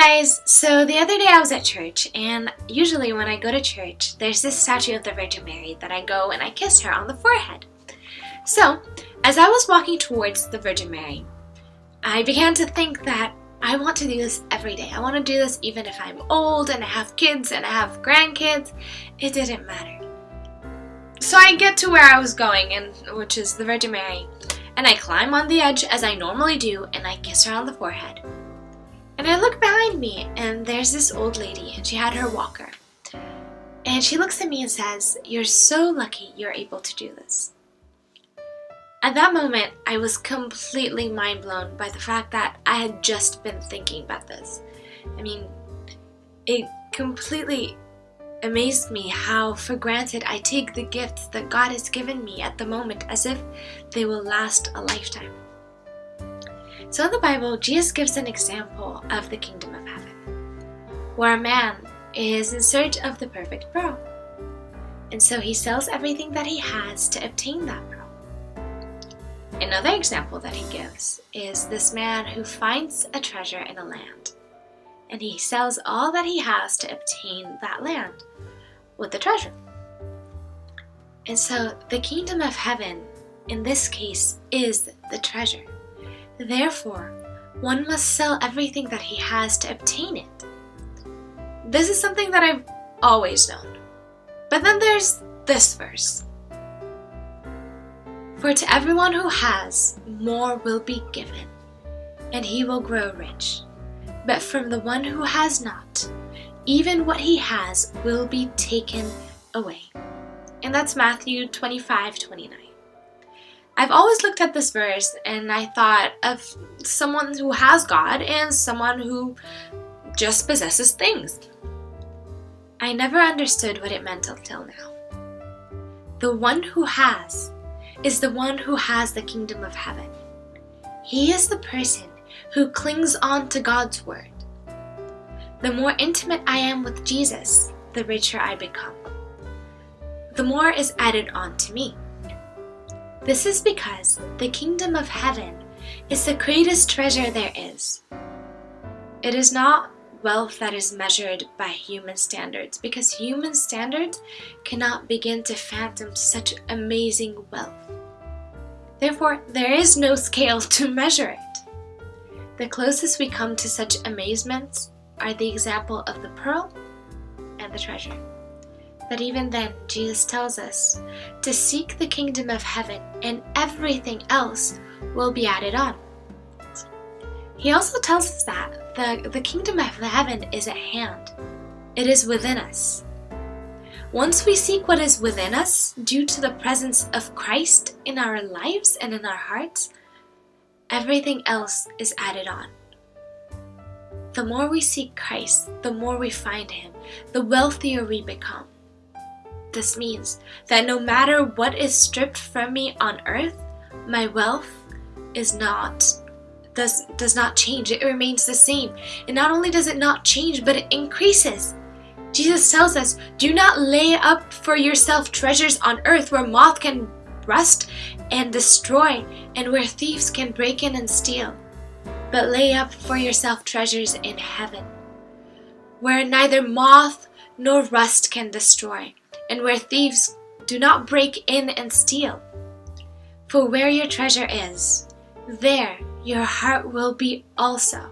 guys! So the other day I was at church, and usually when I go to church, there's this statue of the Virgin Mary that I go and I kiss her on the forehead. So, as I was walking towards the Virgin Mary, I began to think that I want to do this every day. I want to do this even if I'm old and I have kids and I have grandkids. It didn't matter. So I get to where I was going, which is the Virgin Mary, and I climb on the edge as I normally do, and I kiss her on the forehead. And I look behind me, and there's this old lady, and she had her walker. And she looks at me and says, "You're so lucky you're able to do this." At that moment, I was completely mind blown by the fact that I had just been thinking about this. I mean, it completely amazed me how for granted I take the gifts that God has given me at the moment as if they will last a lifetime. So in the Bible, Jesus gives an example of the kingdom of heaven, where a man is in search of the perfect pearl. And so he sells everything that he has to obtain that pearl. Another example that he gives is this man who finds a treasure in a land, and he sells all that he has to obtain that land with the treasure. And so the kingdom of heaven, in this case, is the treasure. Therefore, one must sell everything that he has to obtain it. This is something that I've always known. But then there's this verse. "For to everyone who has, more will be given, and he will grow rich. But from the one who has not, even what he has will be taken away." And that's Matthew 25:29. I've always looked at this verse and I thought of someone who has God and someone who just possesses things. I never understood what it meant until now. The one who has is the one who has the kingdom of heaven. He is the person who clings on to God's word. The more intimate I am with Jesus, the richer I become. The more is added on to me. This is because the kingdom of heaven is the greatest treasure there is. It is not wealth that is measured by human standards, because human standards cannot begin to fathom such amazing wealth. Therefore, there is no scale to measure it. The closest we come to such amazements are the example of the pearl and the treasure. But even then, Jesus tells us to seek the kingdom of heaven and everything else will be added on. He also tells us that the kingdom of heaven is at hand. It is within us. Once we seek what is within us, due to the presence of Christ in our lives and in our hearts, everything else is added on. The more we seek Christ, the more we find Him, the wealthier we become. This means that no matter what is stripped from me on earth, my wealth does not change. It remains the same. And not only does it not change, but it increases. Jesus tells us, "Do not lay up for yourself treasures on earth where moth can rust and destroy, and where thieves can break in and steal. But lay up for yourself treasures in heaven, where neither moth nor rust can destroy, and where thieves do not break in and steal. For where your treasure is, there your heart will be also."